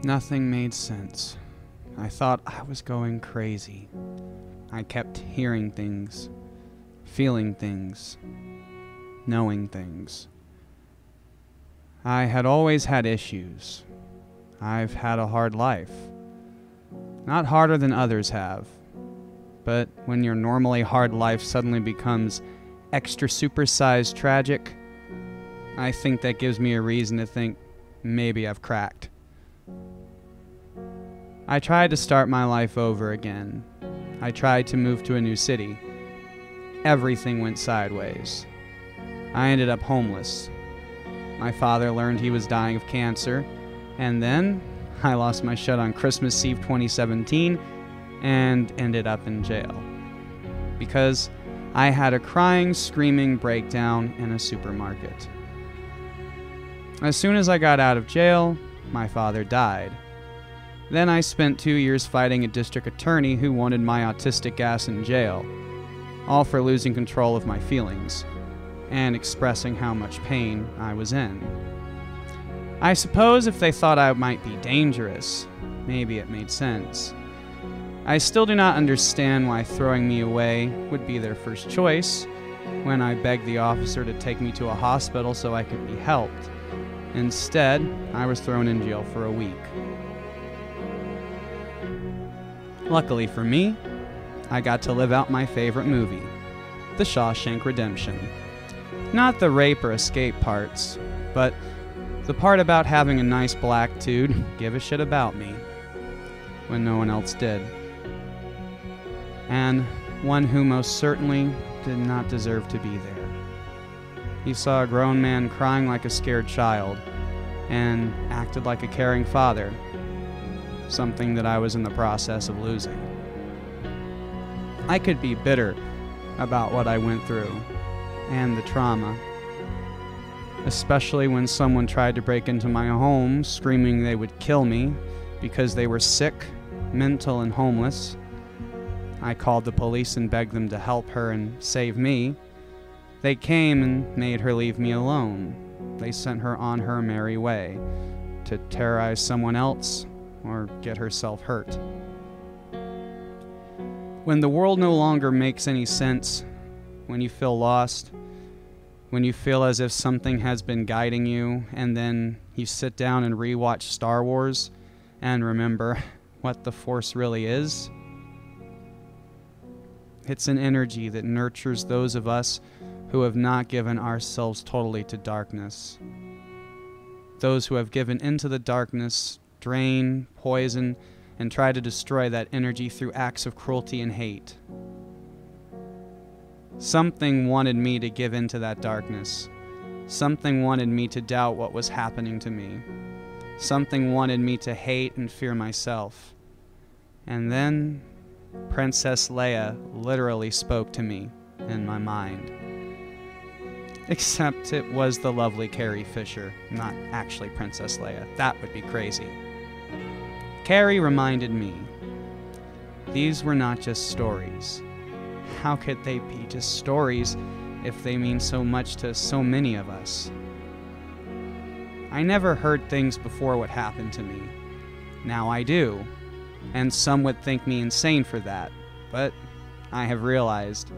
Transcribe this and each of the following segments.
Nothing made sense. I thought I was going crazy. I kept hearing things, feeling things, knowing things. I had always had issues. I've had a hard life. Not harder than others have. But when your normally hard life suddenly becomes extra supersized tragic, I think that gives me a reason to think maybe I've cracked. I tried to start my life over again. I tried to move to a new city. Everything went sideways. I ended up homeless. My father learned he was dying of cancer, and then I lost my shit on Christmas Eve 2017 and ended up in jail. Because I had a crying, screaming breakdown in a supermarket. As soon as I got out of jail, my father died. Then I spent 2 years fighting a district attorney who wanted my autistic ass in jail, all for losing control of my feelings and expressing how much pain I was in. I suppose if they thought I might be dangerous, maybe it made sense. I still do not understand why throwing me away would be their first choice when I begged the officer to take me to a hospital so I could be helped. Instead, I was thrown in jail for a week. Luckily for me, I got to live out my favorite movie, The Shawshank Redemption. Not the rape or escape parts, but the part about having a nice black dude give a shit about me when no one else did. And one who most certainly did not deserve to be there. He saw a grown man crying like a scared child and acted like a caring father. Something that I was in the process of losing. I could be bitter about what I went through and the trauma, especially when someone tried to break into my home screaming they would kill me because they were sick, mental, and homeless. I called the police and begged them to help her and save me. They came and made her leave me alone. They sent her on her merry way to terrorize someone else or get herself hurt. When the world no longer makes any sense, when you feel lost, when you feel as if something has been guiding you, and then you sit down and rewatch Star Wars and remember what the Force really is, it's an energy that nurtures those of us who have not given ourselves totally to darkness. Those who have given into the darkness drain, poison, and try to destroy that energy through acts of cruelty and hate. Something wanted me to give into that darkness. Something wanted me to doubt what was happening to me. Something wanted me to hate and fear myself. And then Princess Leia literally spoke to me in my mind. Except it was the lovely Carrie Fisher, not actually Princess Leia. That would be crazy. Carrie reminded me, these were not just stories. How could they be just stories if they mean so much to so many of us? I never heard things before what happened to me. Now I do, and some would think me insane for that, but I have realized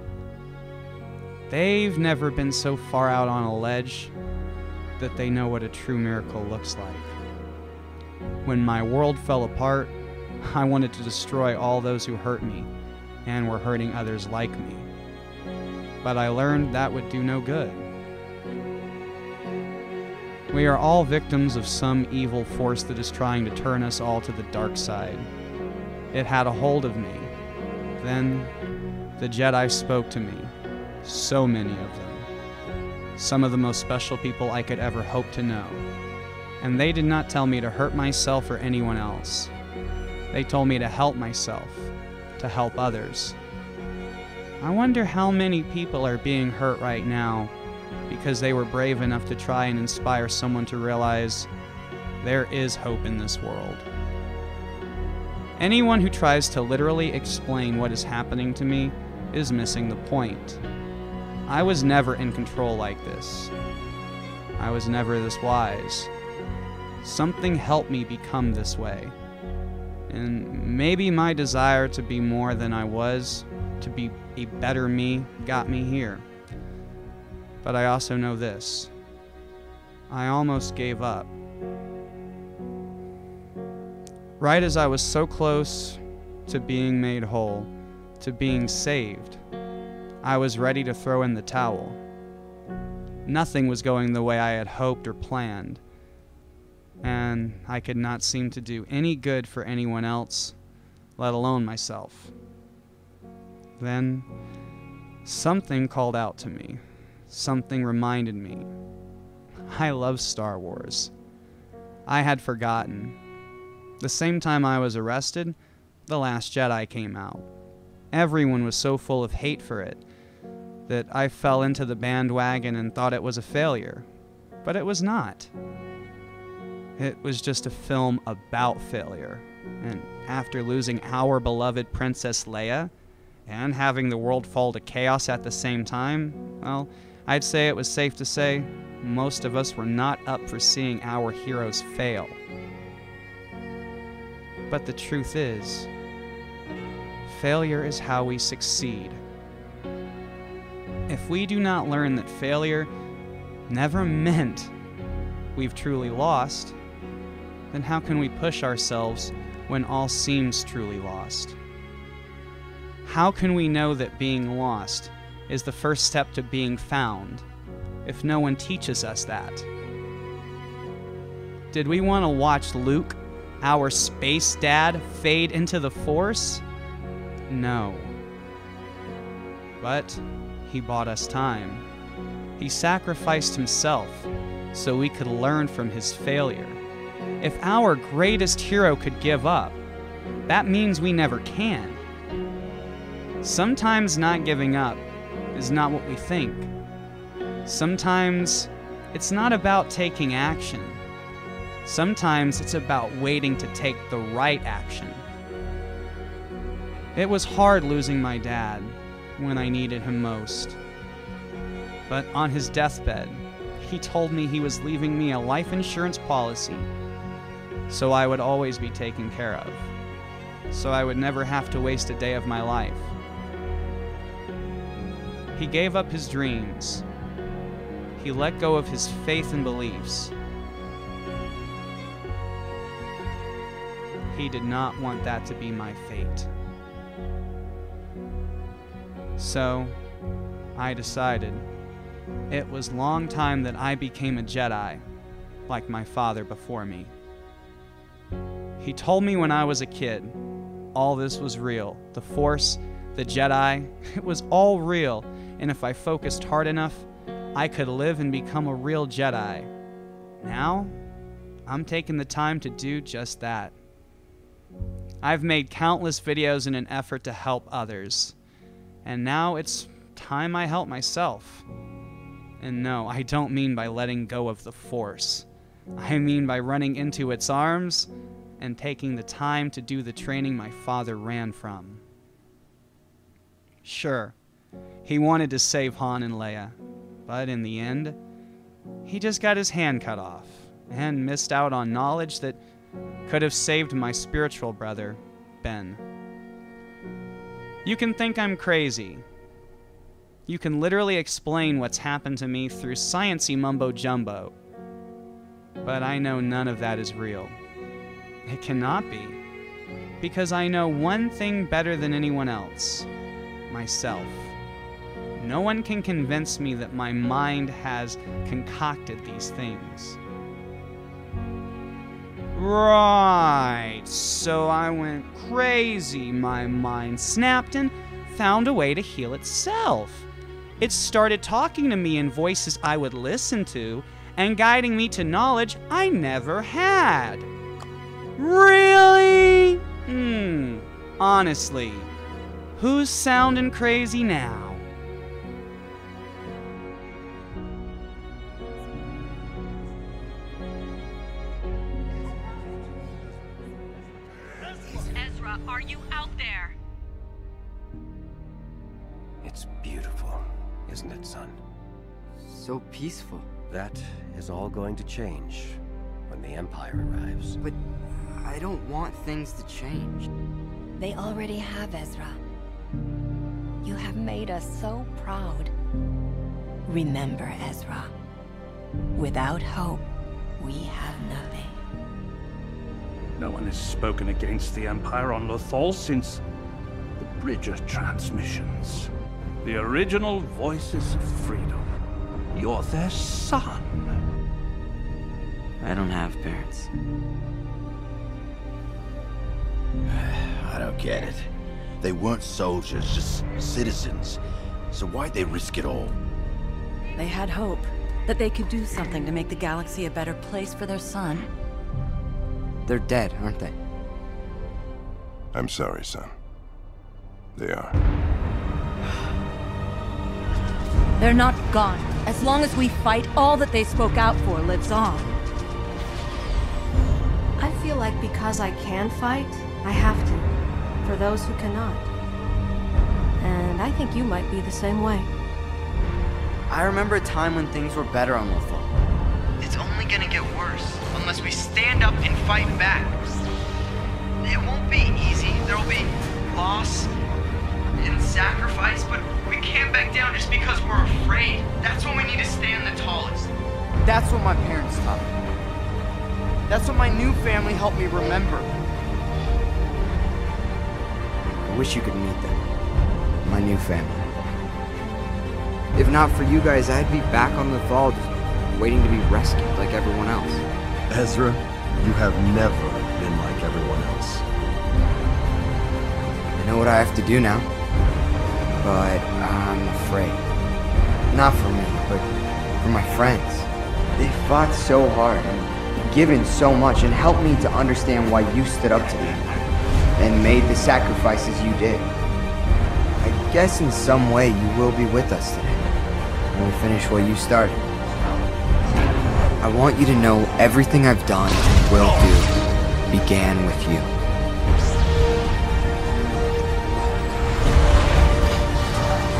they've never been so far out on a ledge that they know what a true miracle looks like. When my world fell apart, I wanted to destroy all those who hurt me and were hurting others like me. But I learned that would do no good. We are all victims of some evil force that is trying to turn us all to the dark side. It had a hold of me. Then the Jedi spoke to me. So many of them. Some of the most special people I could ever hope to know. And they did not tell me to hurt myself or anyone else. They told me to help myself, to help others. I wonder how many people are being hurt right now because they were brave enough to try and inspire someone to realize there is hope in this world. Anyone who tries to literally explain what is happening to me is missing the point. I was never in control like this. I was never this wise. Something helped me become this way. And maybe my desire to be more than I was, to be a better me, got me here. But I also know this. I almost gave up. Right as I was so close to being made whole, to being saved, I was ready to throw in the towel. Nothing was going the way I had hoped or planned, and I could not seem to do any good for anyone else, let alone myself. Then, something called out to me. Something reminded me. I love Star Wars. I had forgotten. The same time I was arrested, The Last Jedi came out. Everyone was so full of hate for it that I fell into the bandwagon and thought it was a failure. But it was not. It was just a film about failure. And after losing our beloved Princess Leia and having the world fall to chaos at the same time, well, I'd say it was safe to say most of us were not up for seeing our heroes fail. But the truth is, failure is how we succeed. If we do not learn that failure never meant we've truly lost, then how can we push ourselves when all seems truly lost? How can we know that being lost is the first step to being found if no one teaches us that? Did we want to watch Luke, our space dad, fade into the Force? No. But he bought us time. He sacrificed himself so we could learn from his failure. If our greatest hero could give up, that means we never can. Sometimes not giving up is not what we think. Sometimes it's not about taking action. Sometimes it's about waiting to take the right action. It was hard losing my dad when I needed him most. But on his deathbed, he told me he was leaving me a life insurance policy so I would always be taken care of, so I would never have to waste a day of my life. He gave up his dreams. He let go of his faith and beliefs. He did not want that to be my fate. So, I decided it was long time that I became a Jedi, like my father before me. He told me when I was a kid, all this was real. The Force, the Jedi, it was all real, and if I focused hard enough, I could live and become a real Jedi. Now, I'm taking the time to do just that. I've made countless videos in an effort to help others, and now it's time I help myself. And no, I don't mean by letting go of the Force. I mean by running into its arms and taking the time to do the training my father ran from. Sure, he wanted to save Han and Leia, but in the end, he just got his hand cut off and missed out on knowledge that could have saved my spiritual brother, Ben. You can think I'm crazy. You can literally explain what's happened to me through science-y mumbo-jumbo. But I know none of that is real. It cannot be. Because I know one thing better than anyone else. Myself. No one can convince me that my mind has concocted these things. Right, so I went crazy. My mind snapped and found a way to heal itself. It started talking to me in voices I would listen to and guiding me to knowledge I never had. Really? Honestly, who's sounding crazy now? Ezra, are you out there? It's beautiful, isn't it, son? So peaceful. That is all going to change when the Empire arrives. But I don't want things to change. They already have, Ezra. You have made us so proud. Remember, Ezra, without hope, we have nothing. No one has spoken against the Empire on Lothal since the Bridger transmissions. The original voices of freedom. You're their son. I don't have parents. I don't get it. They weren't soldiers, just citizens. So why'd they risk it all? They had hope that they could do something to make the galaxy a better place for their son. They're dead, aren't they? I'm sorry, son. They are. They're not gone. As long as we fight, all that they spoke out for lives on. I feel like because I can fight, I have to. For those who cannot. And I think you might be the same way. I remember a time when things were better on Lothal. It's only gonna get worse unless we stand up and fight back. It won't be easy. There'll be loss and sacrifice, but we can't back down just because we're afraid. That's when we need to stand the tallest. That's what my parents taught me. That's what my new family helped me remember. I wish you could meet them. My new family. If not for you guys, I'd be back on the Lothal, just waiting to be rescued like everyone else. Ezra, you have never been like everyone else. I know what I have to do now, but I'm afraid. Not for me, but for my friends. They fought so hard and given so much and helped me to understand why you stood up to them and made the sacrifices you did. I guess in some way you will be with us today when we finish what you started. I want you to know everything I've done and will do began with you.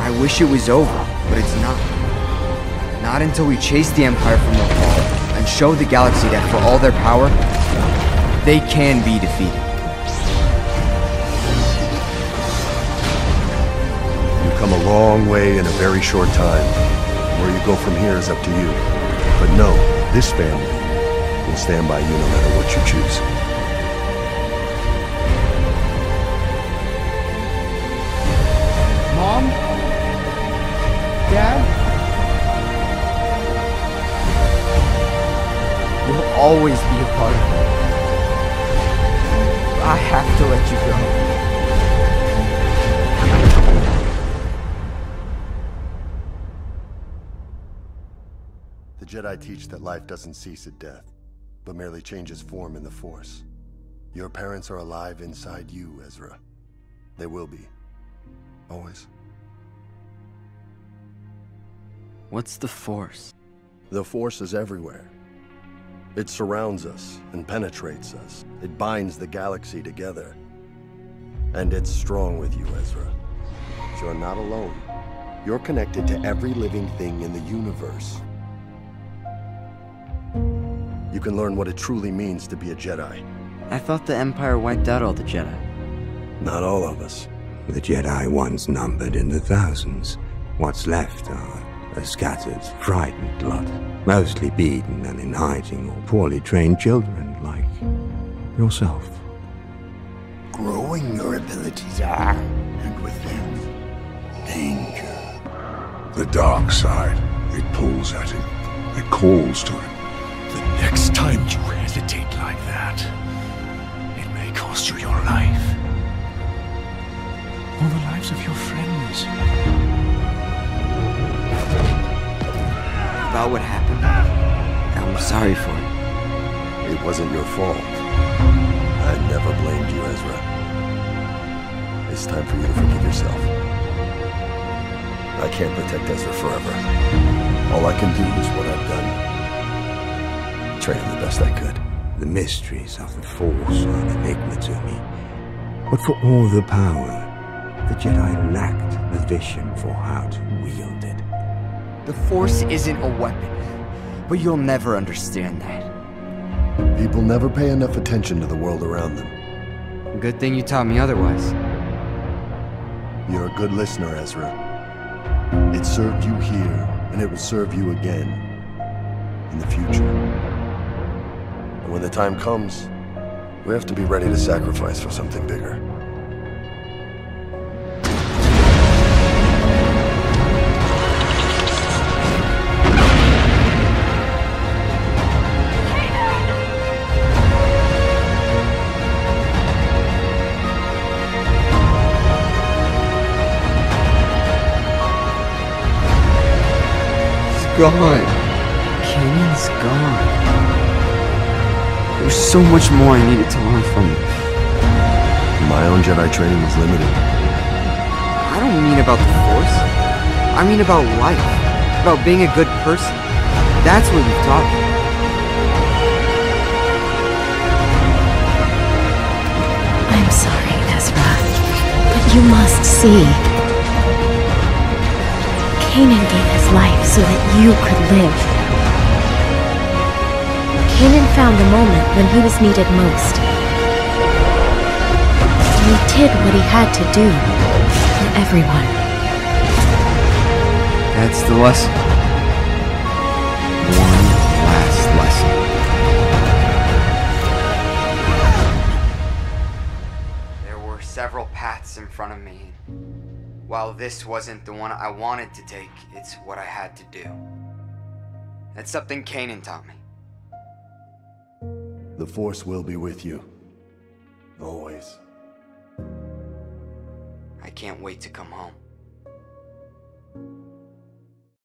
I wish it was over, but it's not. Not until we chase the Empire from Lothal and show the galaxy that for all their power, they can be defeated. You've come a long way in a very short time. Where you go from here is up to you. But know, this family will stand by you no matter what you choose. Mom? Dad? You'll always be a part of me. I have to let you go. The Jedi teach that life doesn't cease at death, but merely changes form in the Force. Your parents are alive inside you, Ezra. They will be. Always. What's the Force? The Force is everywhere. It surrounds us and penetrates us. It binds the galaxy together. And it's strong with you, Ezra. You're not alone. You're connected to every living thing in the universe. You can learn what it truly means to be a Jedi. I thought the Empire wiped out all the Jedi. Not all of us. The Jedi once numbered in the thousands. What's left are a scattered, frightened lot, mostly beaten and in hiding, or poorly trained children like yourself. Growing your abilities are, and with them, danger. The dark side, it pulls at him. It calls to him. The next time you hesitate like that, it may cost you your life. Or the lives of your friends. About what happened, I'm sorry for it. It wasn't your fault. I never blamed you, Ezra. It's time for you to forgive yourself. I can't protect Ezra forever. All I can do is what I've done. Train him the best I could. The mysteries of the Force are an enigma to me. But for all the power, the Jedi lacked the vision for how to wield it. The Force isn't a weapon, but you'll never understand that. People never pay enough attention to the world around them. Good thing you taught me otherwise. You're a good listener, Ezra. It served you here, and it will serve you again in the future. And when the time comes, we have to be ready to sacrifice for something bigger. Gone. Kanan's gone. There was so much more I needed to learn from him. My own Jedi training was limited. I don't mean about the Force. I mean about life. About being a good person. That's what you've taught me. I'm sorry, Ezra, but you must see. Kanan gave his life so that you could live. Kanan found the moment when he was needed most. And he did what he had to do for everyone. That's the lesson. One last lesson. There were several paths in front of me. While this wasn't the one I wanted to take, it's what I had to do. That's something Kanan taught me. The Force will be with you. Always. I can't wait to come home.